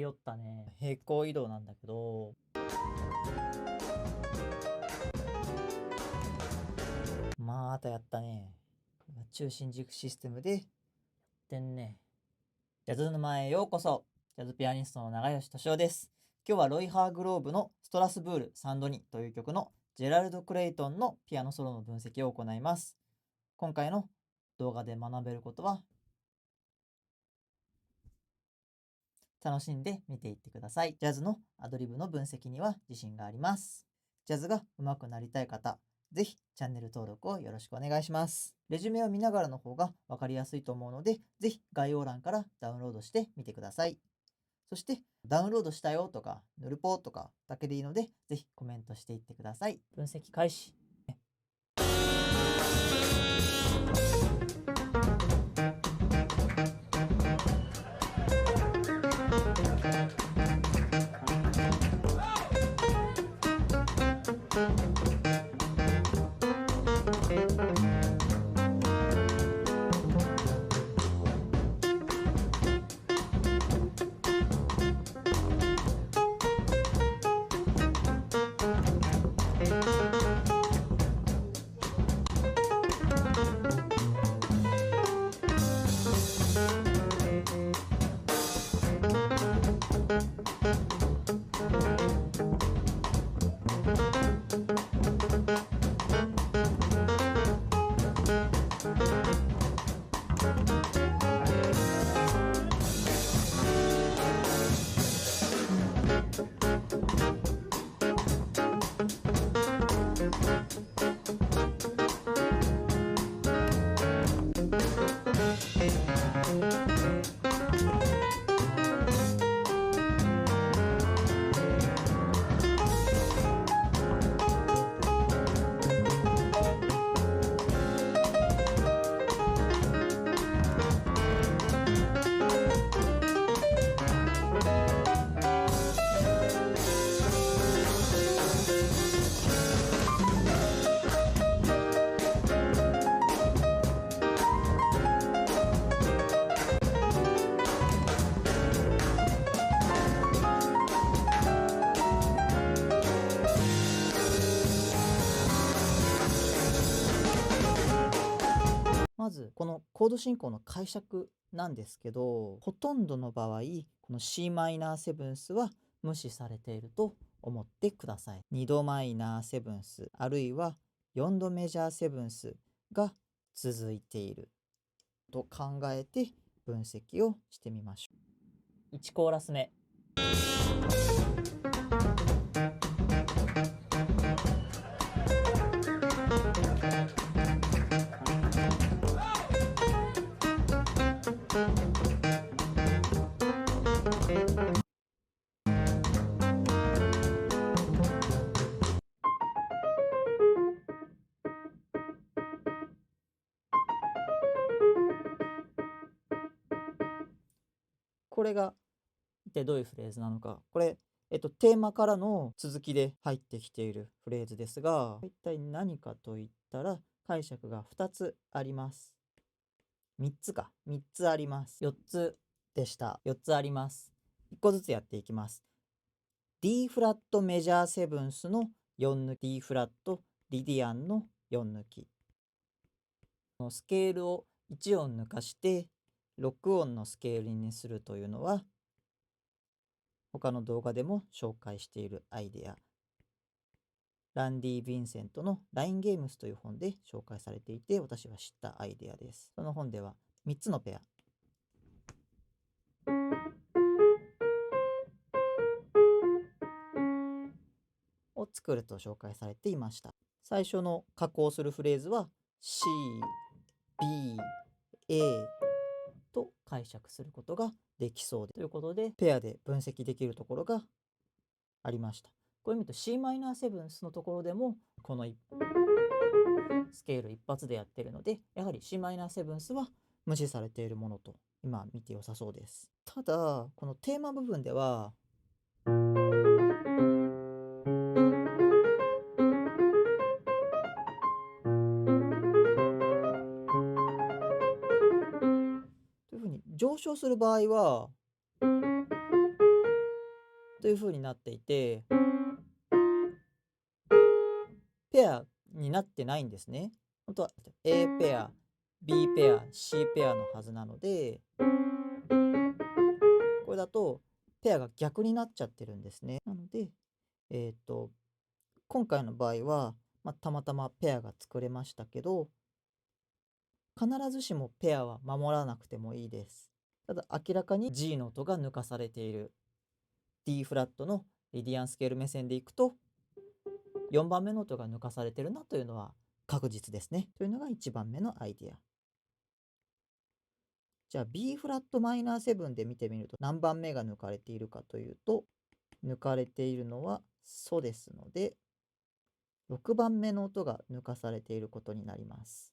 よったね。平行移動なんだけど、またやったね。中心軸システムでやってんね。ジャズ沼へようこそ。ジャズピアニストの永吉俊雄です。今日はロイ・ハーグローブのストラスブール・サンドニという曲のジェラルド・クレイトンのピアノソロの分析を行います。今回の動画で学べることは、楽しんで見ていってください。ジャズのアドリブの分析には自信があります。ジャズが上手くなりたい方、ぜひチャンネル登録をよろしくお願いします。レジュメを見ながらの方が分かりやすいと思うので、ぜひ概要欄からダウンロードしてみてください。そしてダウンロードしたよとか、ヌルポとかだけでいいので、ぜひコメントしていってください。分析開始。まずこのコード進行の解釈なんですけど、ほとんどの場合この c マイナーセブンスは無視されていると思ってください。2度マイナーセブンスあるいは4度メジャーセブンスが続いていると考えて分析をしてみましょう。1コーラス目。これが一体どういうフレーズなのか。これ、テーマからの続きで入ってきているフレーズですが、一体何かといったら解釈が2つあります。3つか。3つあります。4つでした。4つあります。1個ずつやっていきます。D フラットメジャーセブンスの4抜き、D フラットリディアンの4抜き。スケールを1音抜かして6音のスケールにするというのは、他の動画でも紹介しているアイデア。ランディ・ヴィンセントのラインゲームスという本で紹介されていて、私は知ったアイデアです。その本では3つのペア。を作ると紹介されていました。最初の加工するフレーズは C、B、A と解釈することができそうでということで、ペアで分析できるところがありました。これ見ると c マイナーセブンスのところでもこのスケール一発でやってるので、やはり c マイナーセブンスは無視されているものと今見て良さそうです。ただこのテーマ部分ではというふうに上昇する場合はというふうになっていて、ペアになってないんですね。本当は A ペア、B ペア、C ペアのはずなので、これだとペアが逆になっちゃってるんですね。なので、今回の場合は、たまたまペアが作れましたけど、必ずしもペアは守らなくてもいいです。ただ明らかに G の音が抜かされている。D フラットのリディアンスケール目線でいくと、4番目の音が抜かされてるなというのは確実ですね。というのが1番目のアイデア。じゃあ B フラットマイナー7で見てみると何番目が抜かれているかというと、抜かれているのはソですので、6番目の音が抜かされていることになります。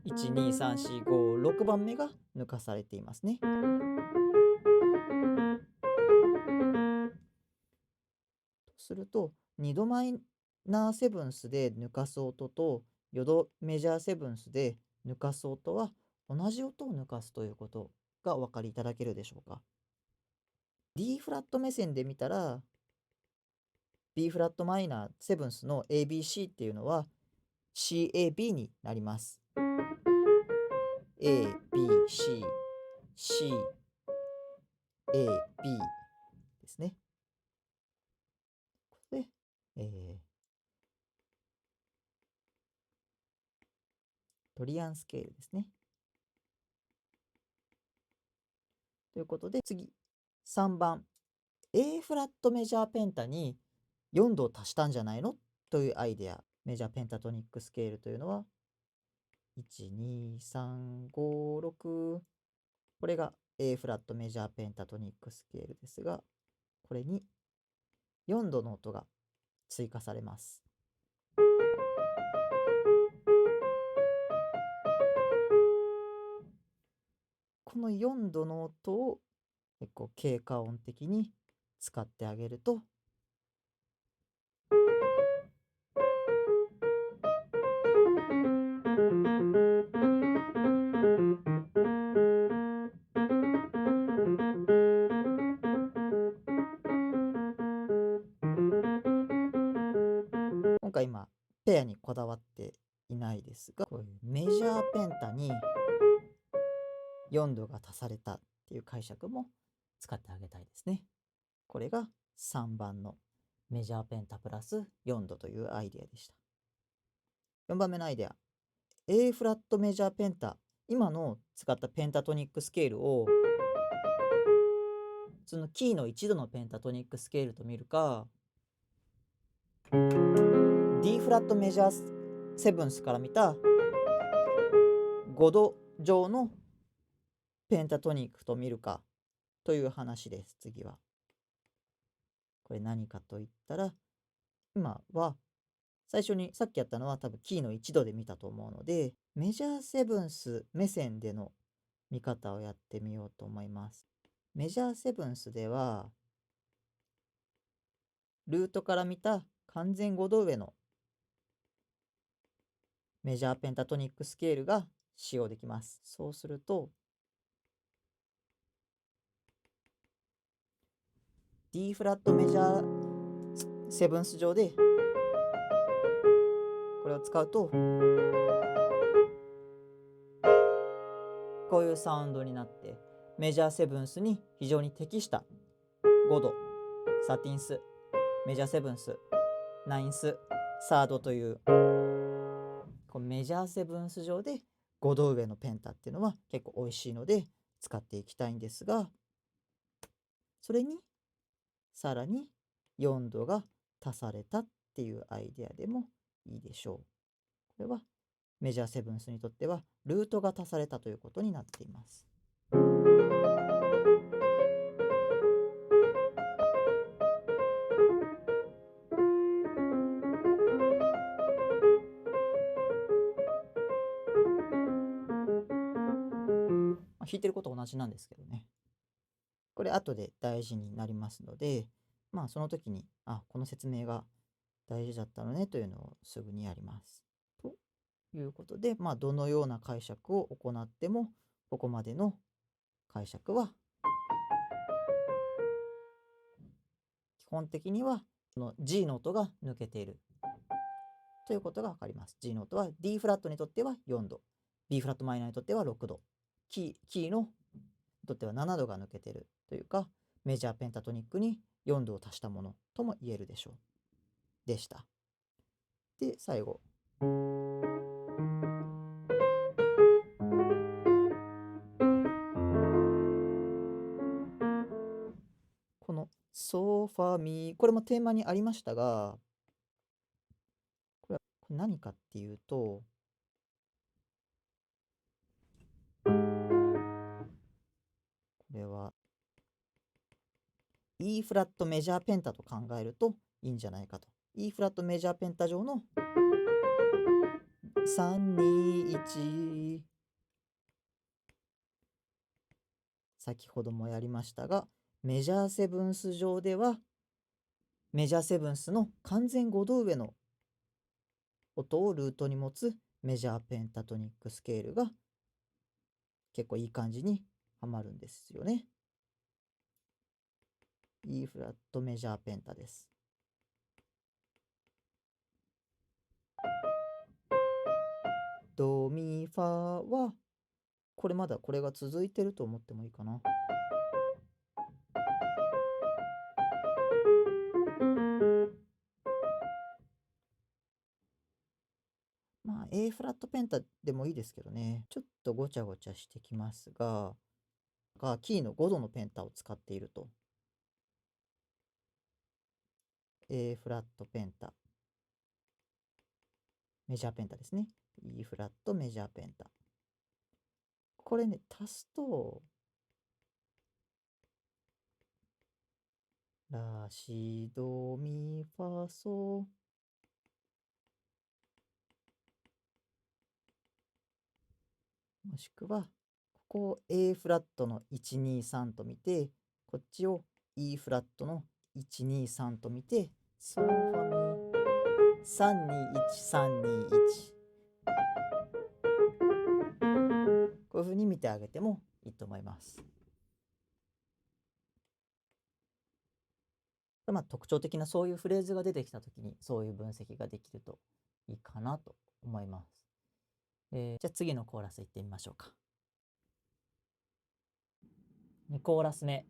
1、2、3、4、5、6番目が抜かされていますね。とすると、2度マイナーセブンスで抜かす音と4度メジャーセブンスで抜かす音は同じ音を抜かすということがお分かりいただけるでしょうか。D フラット目線で見たら B フラットマイナーセブンスの ABC っていうのは CAB になります。ABC、CAB ですね。で、トリアンスケールですね。ということで次3番 A フラットメジャーペンタに4度を足したんじゃないのというアイデア。メジャーペンタトニックスケールというのは1、2、3、5、6、これが A フラットメジャーペンタトニックスケールですが、これに4度の音が追加されます。この4度の音を結構経過音的に使ってあげると、今回今ペアにこだわっていないですが、こういうメジャーペンタに4度が足されたっていう解釈も使ってあげたいですね。これが3番のメジャーペンタプラス4度というアイデアでした。4番目のアイデア。A フラットメジャーペンタ。今の使ったペンタトニックスケールをそのキーの1度のペンタトニックスケールと見るか、D フラットメジャーセブンスから見た5度上のペンタトニックと見るかという話です。次はこれ何かといったら、今は最初にさっきやったのは多分キーの1度で見たと思うので、メジャーセブンス目線での見方をやってみようと思います。メジャーセブンスではルートから見た完全5度上のメジャーペンタトニックスケールが使用できます。そうすると D フラットメジャーセブンス上でこれを使うとこういうサウンドになって、メジャーセブンスに非常に適した5度、サティンス、メジャーセブンス、ナインス、サードというこのメジャーセブンス上で5度上のペンタっていうのは結構美味しいので使っていきたいんですが、それにさらに4度が足されたっていうアイデアでもいいでしょう。これはメジャーセブンスにとってはルートが足されたということになっています。弾いてること同じなんですけどね。これ後で大事になりますので、その時にこの説明が大事だったのねというのをすぐにやります。ということで、どのような解釈を行ってもここまでの解釈は基本的にはこの G の音が抜けているということが分かります。G の音は D フラットにとっては4度、B フラットマイナーにとっては6度、キーのにとっては7度が抜けているというか、メジャーペンタトニックに4度を足したものとも言えるでしょう。でした。で、最後。このソファミ、これもテーマにありましたが、これ何かっていうと、これは E フラットメジャーペンタと考えるといいんじゃないかと。E フラットメジャーペンタ上の321、先ほどもやりましたが、メジャーセブンス上ではメジャーセブンスの完全5度上の音をルートに持つメジャーペンタトニックスケールが結構いい感じにはまるんですよね。E フラットメジャーペンタです。ドミファはこれまだこれが続いてると思ってもいいかな。まあ A フラットペンタでもいいですけどね。ちょっとごちゃごちゃしてきますが、キーの5度のペンタを使っていると。A フラットペンタ。メジャーペンタですね。E フラットメジャーペンタ。これね、足すと、ラシドミファソ。もしくは、ここを A フラットの123と見て、こっちを E フラットの123と見て、ソファミ321321。こういうふうに見てあげてもいいと思います。まあ、特徴的なそういうフレーズが出てきたときにそういう分析ができるといいかなと思います。じゃあ次のコーラスいってみましょうか。2コーラス目。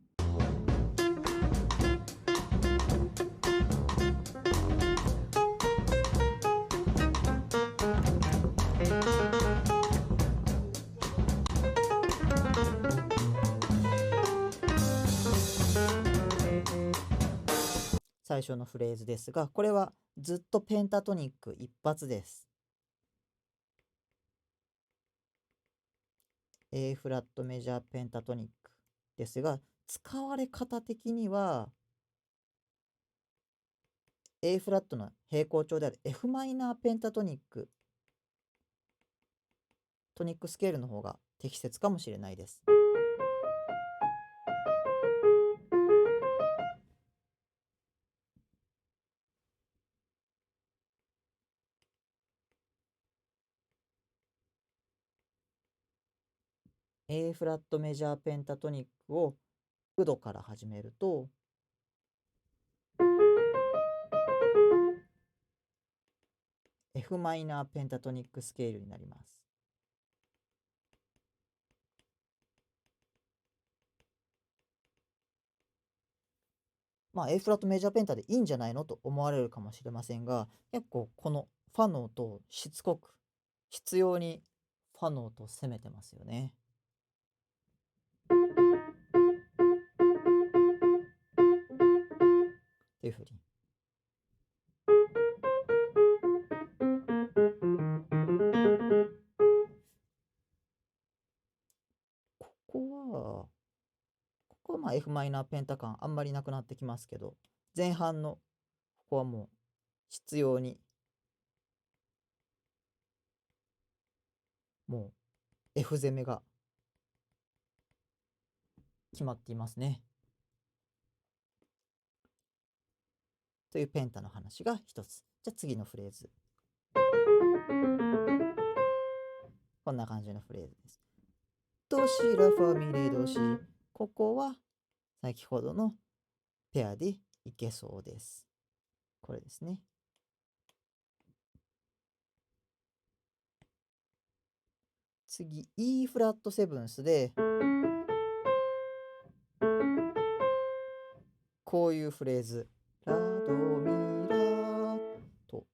最初のフレーズですが、これはずっとペンタトニック一発です。A フラットメジャーペンタトニックですが、使われ方的には A フラットの平行調である F マイナーペンタトニックトニックスケールの方が適切かもしれないです。A フラットメジャーペンタトニックを6度から始めると、F マイナーペンタトニックスケールになります。まあ A フラットメジャーペンタでいいんじゃないのと思われるかもしれませんが、結構このファの音をしつこく必要にファの音を攻めてますよね。っていうふうに。ここはまあ F マイナーペンタ感あんまりなくなってきますけど、前半のここはもう必要にもう F 攻めが決まっていますね。というペンタの話が一つ。じゃあ次のフレーズ。こんな感じのフレーズです。ドシラファミレドシ。ここは先ほどのペアでいけそうです。これですね。次 E フラットセブンスでこういうフレーズ、ラドミラと、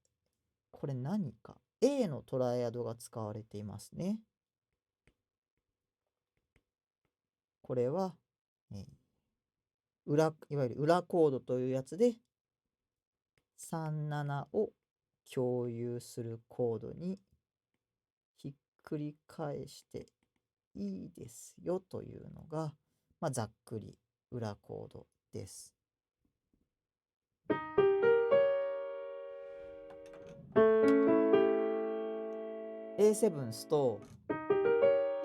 これ何か A のトライアドが使われていますね。これは、いわゆる裏コードというやつで37を共有するコードにひっくり返していいですよというのが、ざっくり裏コードです。A セブンスと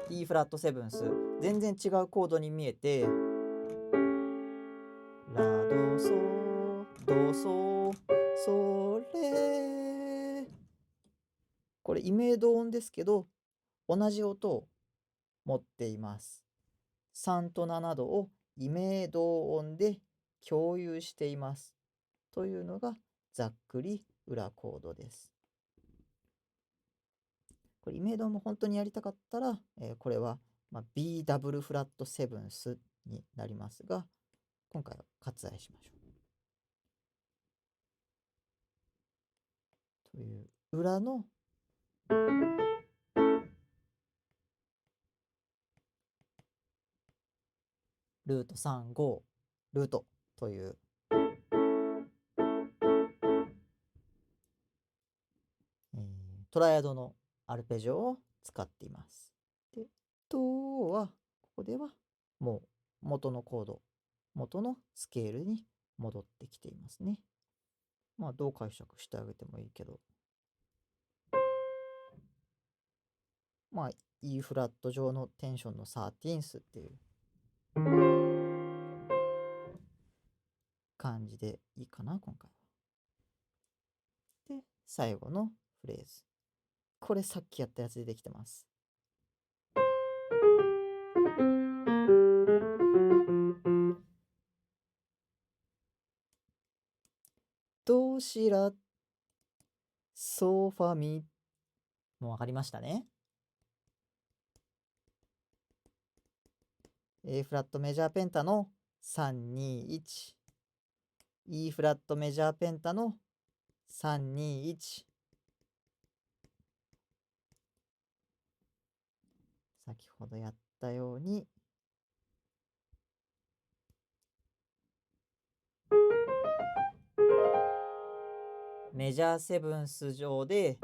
E フラットセブンス全然違うコードに見えて、ラドソドソソレ、これイメード音ですけど同じ音を持っています。3と7度をイメード音で共有していますというのがざっくり裏コードです。これイメード音も本当にやりたかったら、これは、B ダブルフラットセブンスになりますが、今回は割愛しましょう。という裏のルート3、5、ルートというトライアドのアルペジオを使っています。で、ドは、ここではもう元のコード、元のスケールに戻ってきていますね。どう解釈してあげてもいいけど。E フラット上のテンションの13thっていう感じでいいかな、今回は。で、最後のフレーズ。これさっきやったやつでできてます。ドシラソファミ。もうわかりましたね。A フラットメジャーペンタの321、E フラットメジャーペンタの321、先ほどやったようにメジャーセブンス上で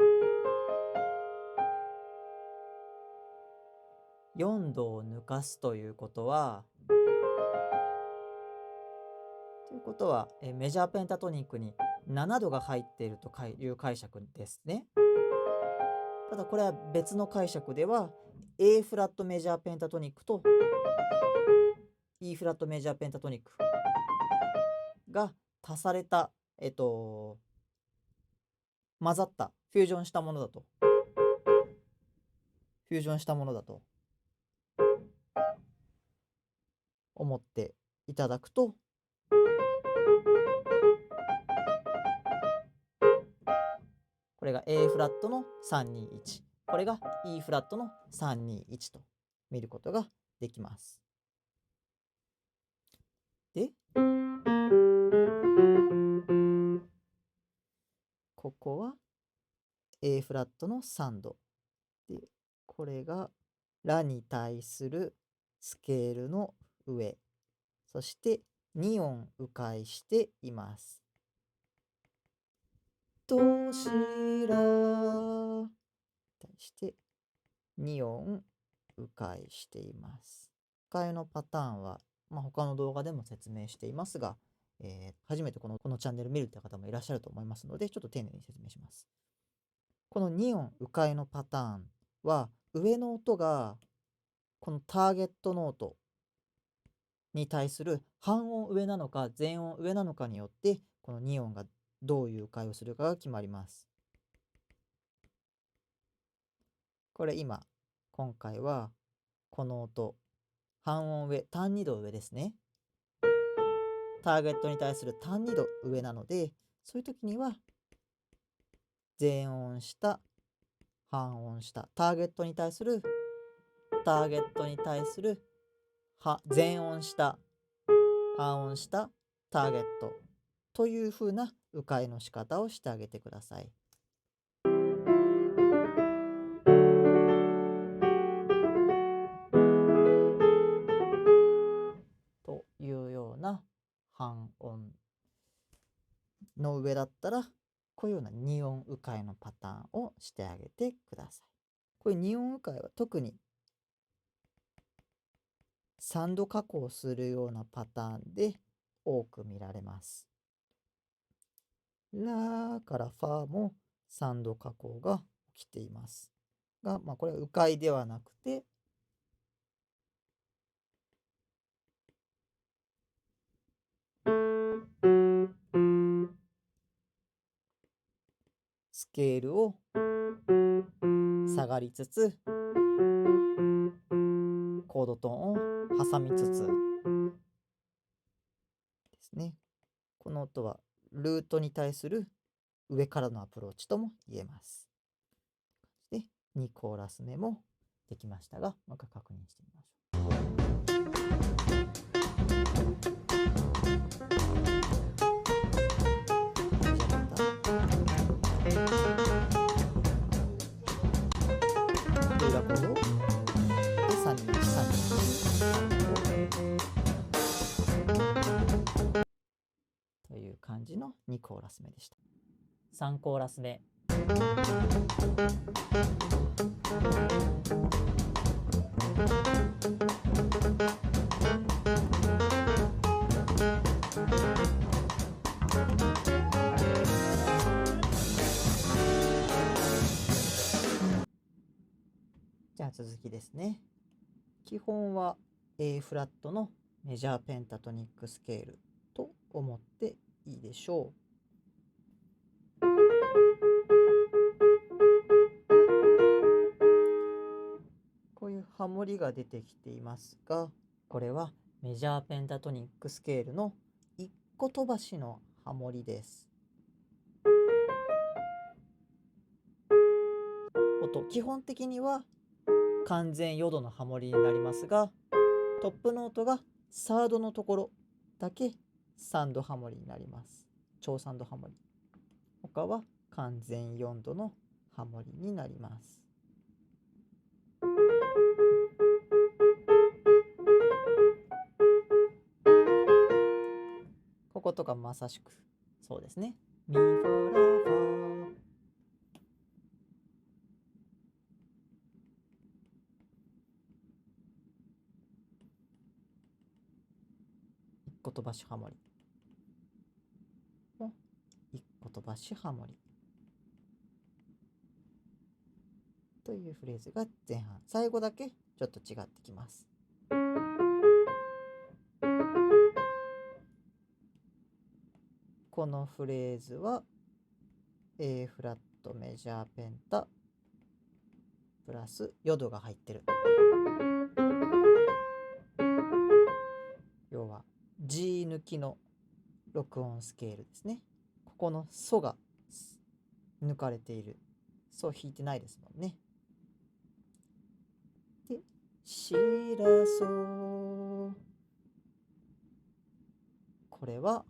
4度を抜かすということは、メジャーペンタトニックに7度が入っているという解釈ですね。ただこれは別の解釈では A フラットメジャーペンタトニックと E フラットメジャーペンタトニックが足された、混ざったフュージョンしたものだと思っていただくと、これが A フラットの321、これが E フラットの321と見ることができます。で、ここは A フラットの3度で、これがラに対するスケールの上、そして2音迂回しています。ドシラ対して2音迂回しています。迂回のパターンは、他の動画でも説明していますが、初めてこのチャンネル見るという方もいらっしゃると思いますので、ちょっと丁寧に説明します。この2音迂回のパターンは、上の音がこのターゲットノートに対する半音上なのか全音上なのかによって、この2音がどういう迂回をするかが決まります。これ今回はこの音、半音上、単2度上ですね。ターゲットに対する単2度上なので、そういう時には全音下、半音下、ターゲットに対する全音下、半音下、ターゲットという風な迂回の仕方をしてあげてください。というような半音の上だったら、こういうような2音迂回のパターンをしてあげてください。これ2音迂回は特に3度加工するようなパターンで多く見られます。ラからファも3度加工が起きていますが、これは迂回ではなくて、スケールを下がりつつ、コードトーンを挟みつつですね。この音はルートに対する上からのアプローチとも言えます。で、2コーラス目もできましたが、もう一回確認してみましょう。裏コードで3人という感じの2コーラス目でした。3コーラス目。じゃあ続きですね。基本は A フラットのメジャーペンタトニックスケールと思っていいでしょう。こういうハモリが出てきていますが、これはメジャーペンタトニックスケールの1個飛ばしのハモリです。基本的には完全4度のハモリになりますが、トップノートがサードのところだけ3度ハモリになります。超3度ハモリ。他は完全4度のハモリになります。こことかまさしくそうですね。ミファラファ。1個飛ばしハモリ。1個飛ばしハモリ。というフレーズが前半。最後だけちょっと違ってきます。このフレーズは A フラットメジャーペンタプラス4度が入ってる。要は G 抜きの録音スケールですね。ここのソが抜かれている。ソ弾いてないですもんね。で、シラソ。これは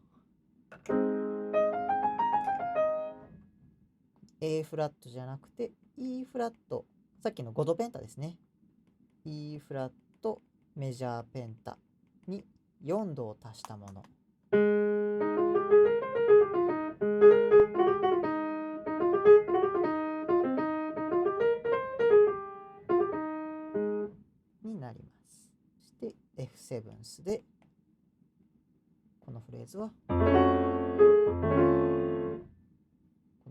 A フラットじゃなくて E フラット。さっきの5度ペンタですね。E フラットメジャーペンタに4度を足したもの。になります。そして F7 スでこのフレーズはこ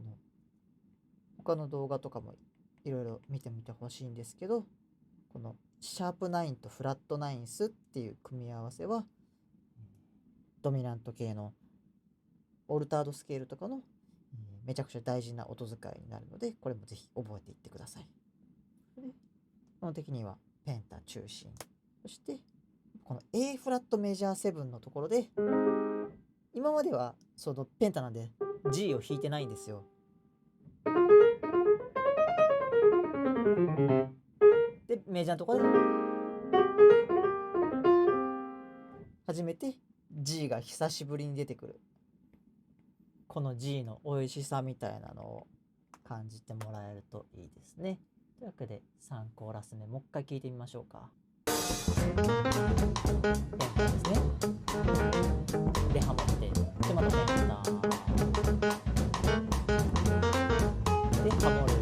の他の動画とかもいろいろ見てみてほしいんですけど、このシャープ9とフラット9スっていう組み合わせはドミナント系のオルタードスケールとかのめちゃくちゃ大事な音使いになるので、これもぜひ覚えていってください。基本的にはペンタ中心、そしてこの A フラットメジャー7のところで、今まではそのペンタなんで G を弾いてないんですよ。でメジャーのところで初めて G が久しぶりに出てくる。この G の美味しさみたいなのを感じてもらえるといいですね。というわけで3コーラス目もう一回聴いてみましょうか。ペンタですね。でハモって、でまたペンタでハモる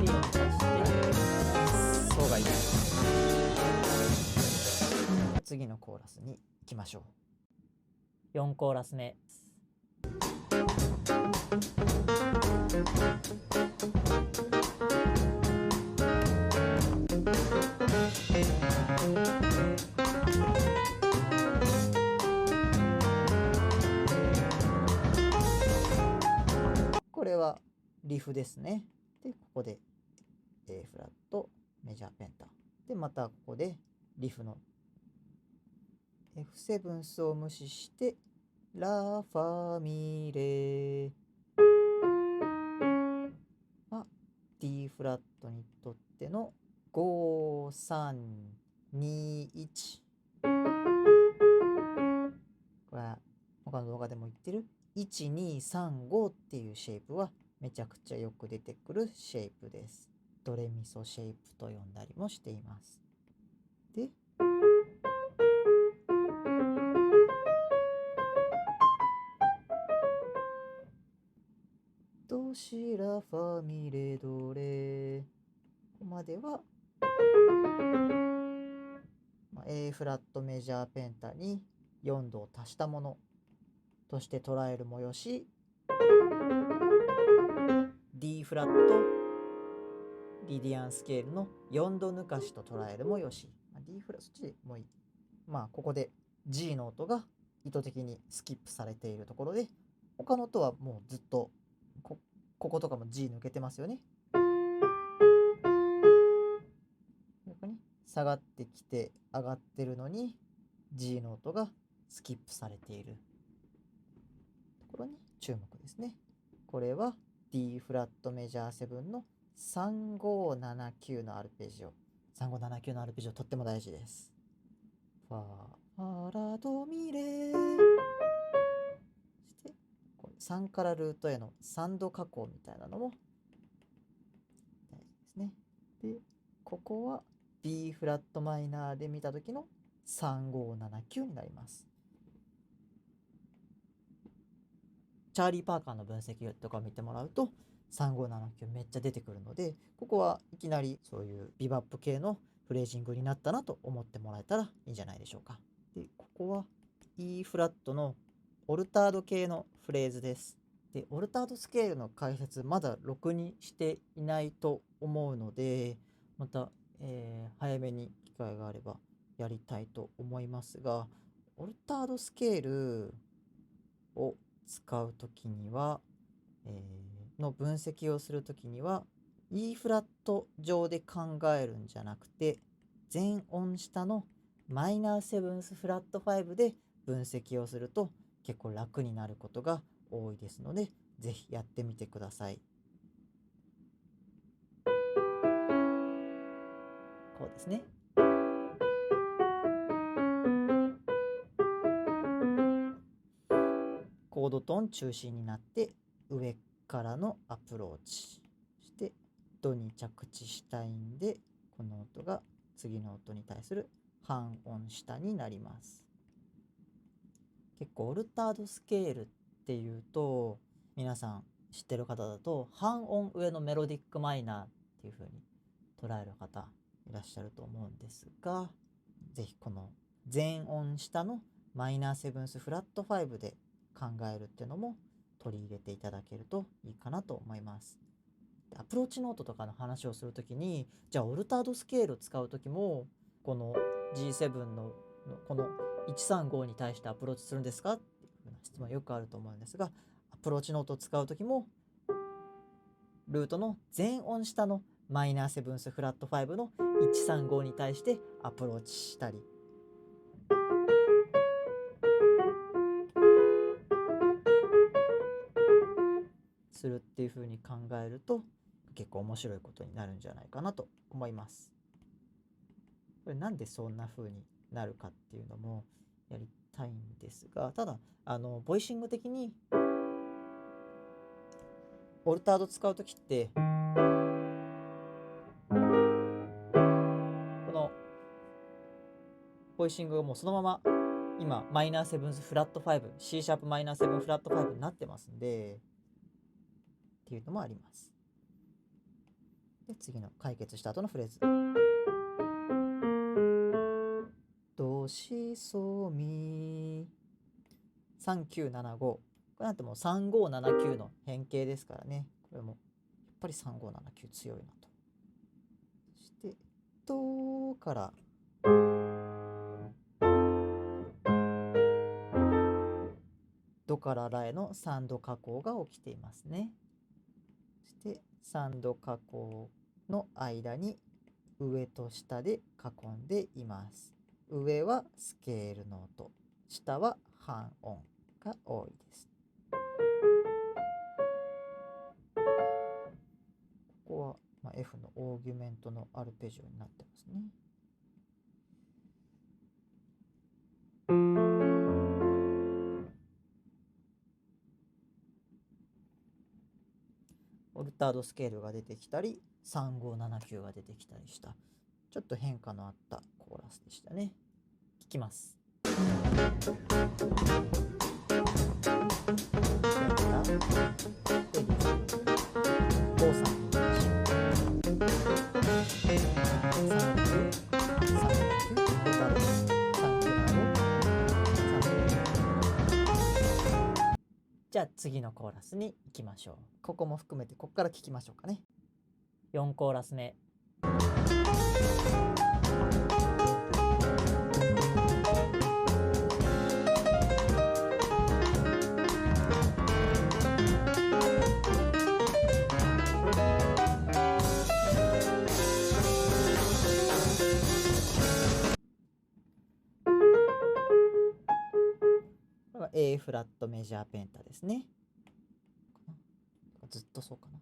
で4足してそうがいい。次のコーラスに行きましょう。4コーラス目。これはリフですね。でここで A フラットメジャーペンタで、またここでリフの F7 スを無視してラファミレは D フラットにとっての5321。これは他の動画でも言ってる1235っていうシェイプはめちゃくちゃよく出てくるシェイプです。ドレミソシェイプと呼んだりもしています。でドシラファミレドレ、ここまでは、A フラットメジャーペンタに4度を足したものとして捉えるもよし、 D フラットリディアンスケールの4度抜かしと捉えるもよし、D フラットそっちもいい。ここで G の音が意図的にスキップされているところで、他の音はもうずっとこことかも G 抜けてますよね。横に下がってきて上がってるのに G の音がスキップされているところに注目ですね。これは D フラットメジャー7の3579のアルペジオ。3579のアルペジオとっても大事です。ファラドミレそして3からルートへの3度加工みたいなのも大事ですね。でここは B フラットマイナーで見た時の3579になります。チャーリー・パーカーの分析とかを見てもらうと3579めっちゃ出てくるので、ここはいきなりそういうビバップ系のフレージングになったなと思ってもらえたらいいんじゃないでしょうか。でここは E フラットのオルタード系のフレーズです。でオルタードスケールの解説まだろくにしていないと思うので、また、早めに機会があればやりたいと思いますが、オルタードスケールを使うときには、の分析をするときには E フラット上で考えるんじゃなくて、全音下のマイナーセブンスフラット5で分析をすると結構楽になることが多いですので、ぜひやってみてください。こうですね。コードトーン中心になって上からのアプローチしてドに着地したいんで、この音が次の音に対する半音下になります。結構オルタードスケールっていうと皆さん知ってる方だと半音上のメロディックマイナーっていう風に捉える方いらっしゃると思うんですが、ぜひこの全音下のマイナーセブンスフラット5で考えるっていうのも取り入れていただけるといいかなと思います。アプローチノートとかの話をするときに、じゃあオルタードスケールを使うときもこの G7 のこの135に対してアプローチするんですかっていうふうな質問よくあると思うんですが、アプローチノートを使うときもルートの全音下のマイナーセブンスフラット5の135に対してアプローチしたり、するっていう風に考えると結構面白いことになるんじゃないかなと思います。これなんでそんな風になるかっていうのもやりたいんですが、ただボイシング的にオルタード使うときってこのボイシングがもうそのまま今マイナーセブンスフラット5 C シャープマイナーセブンフラット5になってますんでっていうのもあります。で次の解決した後のフレーズ、ドシソミ3975、これなんてもう3579の変形ですからね、これもやっぱり3579強いなと。そしてドからドからラへの3度下降が起きていますね。そして3度下降の間に上と下で囲んでいます。上はスケールの音、下は半音が多いです。ここは、F のオーギュメントのアルペジオになってますね。オルタードスケールが出てきたり3579が出てきたりしたちょっと変化のあったコーラスでしたね。聞きます。じゃあ次のコーラスに行きましょう。ここも含めてここから聞きましょうかね。4コーラス目。これは A フラットメジャーペンタですね。ずっとそうかな。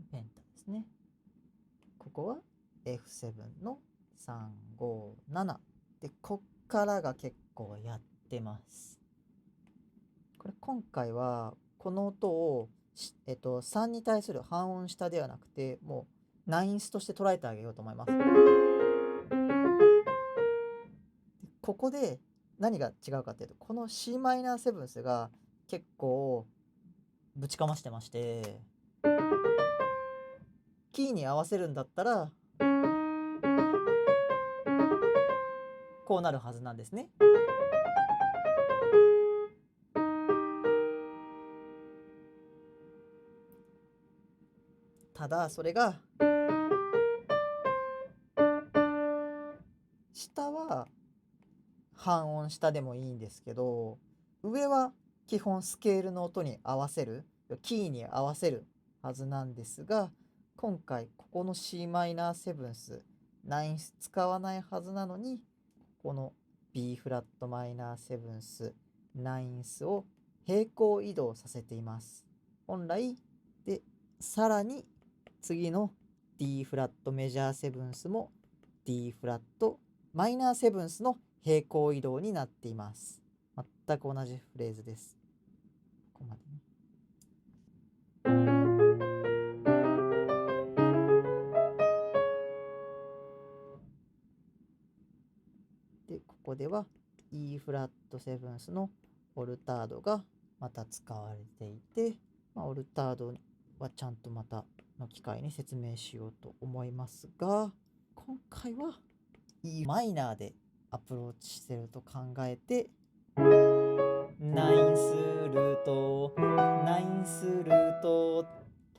ペンタですね。ここは F7 の357で、こっからが結構やってます。これ今回はこの音を、3に対する半音下ではなくてもうナインスとして捉えてあげようと思います。ここで何が違うかっていうと、この c マイナーセブンスが結構ぶちかましてまして、キーに合わせるんだったらこうなるはずなんですね。ただそれが下は半音下でもいいんですけど、上は基本スケールの音に合わせる、キーに合わせるはずなんですが、今回ここの c マイナーセブンスナインス使わないはずなのに、この B フラットマイナーセブンスナインスを平行移動させています。本来で、さらに次の D フラットメジャーセブンスも D フラットマイナーセブンスの平行移動になっています。全く同じフレーズです。ここまでね。で、ここでは E フラットセブンスのオルタードがまた使われていて、オルタードはちゃんとまたの機会に説明しようと思いますが、今回は E マイナーでアプローチしてると考えて、ナインスルートナインスルートっ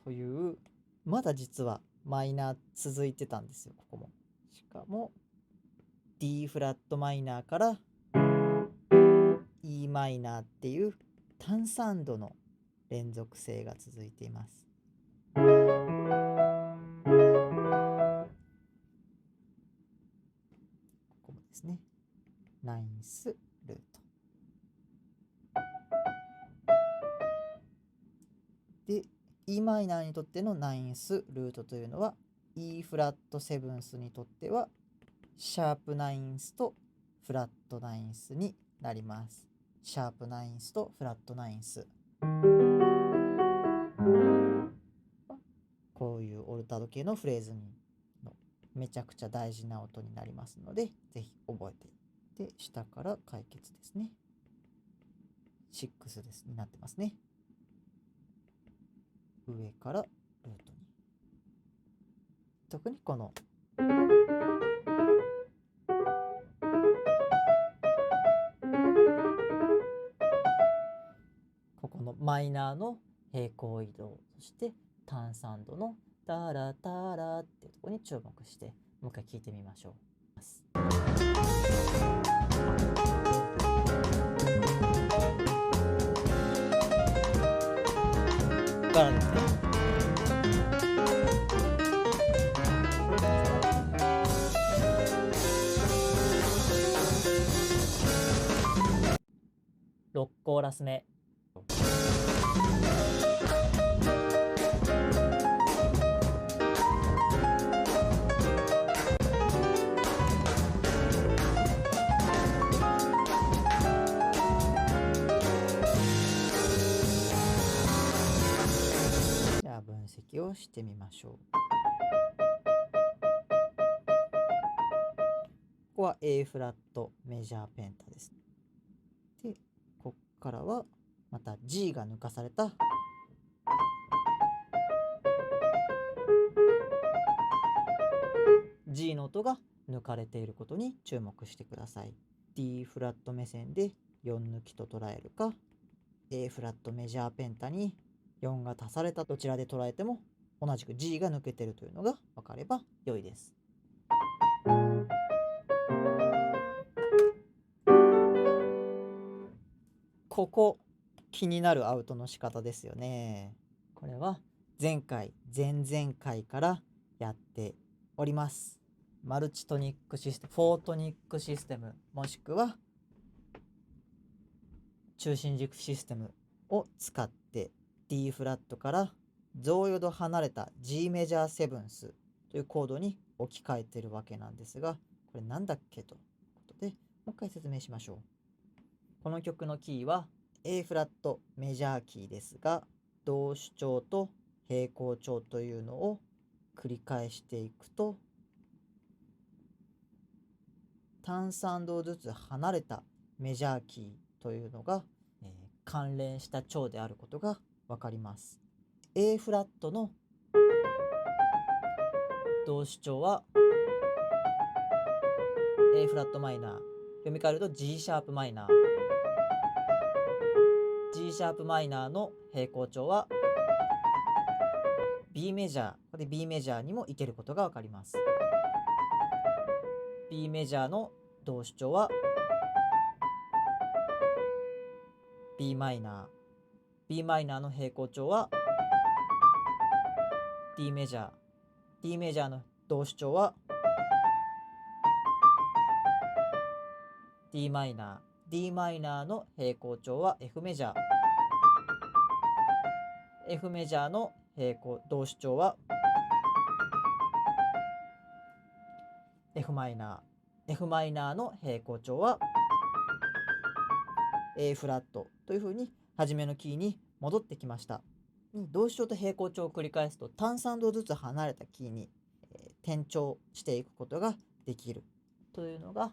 という、まだ実はマイナー続いてたんですよ。ここもしかも D フラットマイナーから E マイナーっていう単3度の連続性が続いています。ここもですね、ナインスルートで、E マイナーにとってのナインスルートというのは E フラットセブンスにとってはシャープナインスとフラットナインスになります。シャープナインスとフラットナインス、こういうオルタード系のフレーズにのめちゃくちゃ大事な音になりますので、ぜひ覚えていって、下から解決ですね。6です、になってますね。上からルートに、特にこのここのマイナーの平行移動、そして単3度のタラタラっていうところに注目して、もう一回聞いてみましょう。からですね。6コーラス目。じゃあ分析をしてみましょう。ここは A フラットメジャーペンタです。で、こっからはまた G が抜かされたG の音が抜かれていることに注目してください。D フラット目線で4抜きと捉えるか、A フラットメジャーペンタに4が足されたどちらで捉えても同じく G が抜けているというのが分かれば良いです。ここ気になるアウトの仕方ですよね。これは前回前々回からやっております。マルチトニックシステム、フォートニックシステム、もしくは中心軸システムを使って D フラットから増余度離れた G メジャーセブンスというコードに置き換えているわけなんですが、これなんだっけということでもう一回説明しましょう。この曲のキーは A フラットメジャーキーですが、同主調と平行調というのを繰り返していくと、単3度ずつ離れたメジャーキーというのが、関連した調であることが分かります。A フラットの同主調は A フラットマイナー、読み替えると G シャープマイナー、G シャープマイナーの平行調は B メジャー、ここで B メジャーにもいけることが分かります。B メジャーの同主調は B マイナー、B マイナーの平行調は D メジャー、D メジャーの同主調は D マイナー、D マイナーの平行調は F メジャー、F メジャーの平行同主調は F マイナー、F マイナーの平行調は A フラットというふうに初めのキーに戻ってきました。同主調と平行調を繰り返すと単3度ずつ離れたキーに、転調していくことができるというのが、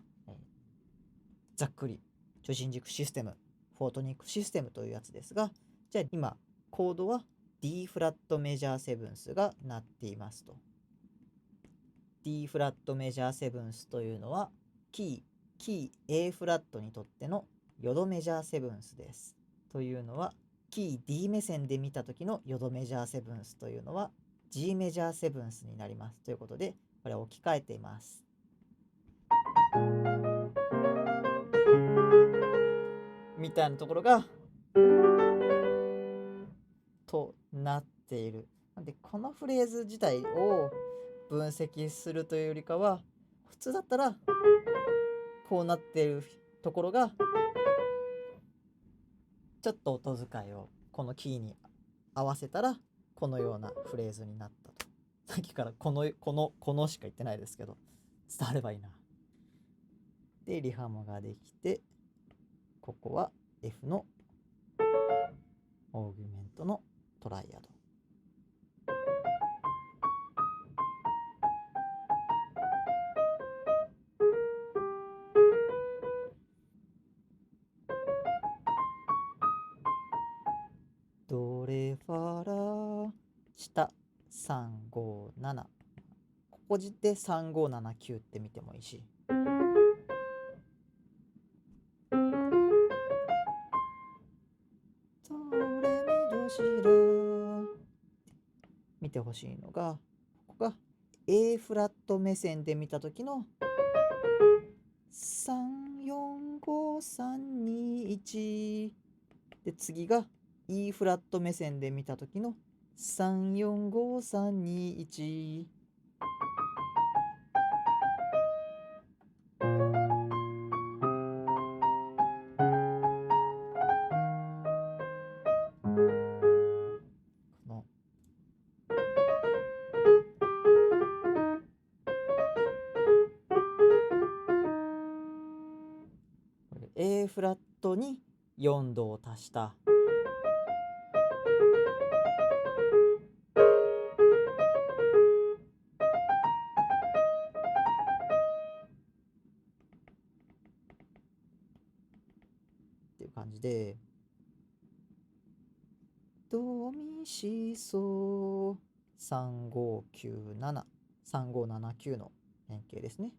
ざっくり中心軸システム、フォートニックシステムというやつですが、じゃあ今コードは D フラットメジャーセブンスが鳴っていますと。D フラットメジャーセブンスというのはキー A フラットにとってのヨドメジャーセブンスです。というのはキー D 目線で見た時のヨドメジャーセブンスというのは G メジャーセブンスになりますということで、これを置き換えています。みたいなところがとなっている。なんでこのフレーズ自体を分析するというよりかは、普通だったらこうなっているところがちょっと音遣いをこのキーに合わせたらこのようなフレーズになったと。さっきからこのしか言ってないですけど、伝わればいいな。でリハモができて、ここは F のオーギュメントのトライアド。ドレファラ下357、ここで3579って見てもいいし、ドレミドシラ見てほしいのが、ここが A フラット目線で見た時の345321で、次が E フラット目線で見た時の345321。このA フラットに4度を足したっていう感じで、ドミシソ3597、3579の変形ですね。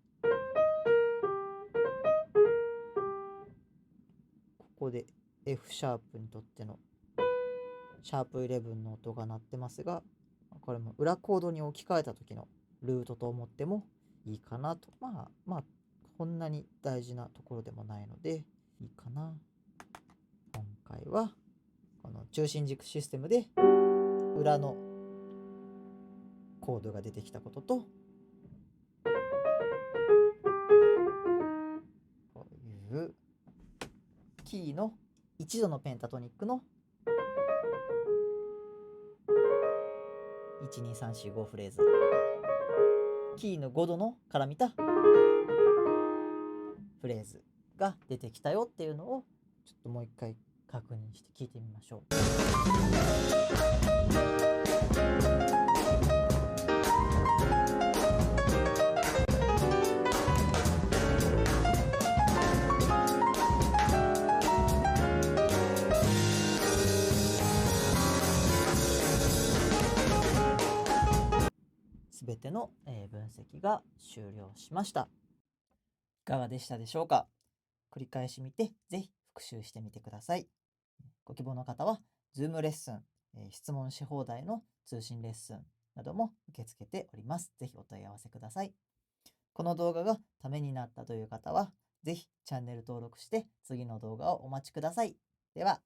ここで F シャープにとってのシャープ11の音が鳴ってますが、これも裏コードに置き換えた時のルートと思ってもいいかなと。まあこんなに大事なところでもないのでいいかな。今回はこの中心軸システムで裏のコードが出てきたことと、こういうキーの1度のペンタトニックの12345フレーズ、キーの5度のから見たフレーズが出てきたよっていうのをちょっともう一回確認して聞いてみましょう。すべての分析が終了しました。いかがでしたでしょうか。繰り返し見てぜひ復習してみてください。ご希望の方は Zoom レッスン、質問し放題の通信レッスンなども受け付けております。ぜひお問い合わせください。この動画がためになったという方はぜひチャンネル登録して次の動画をお待ちください。では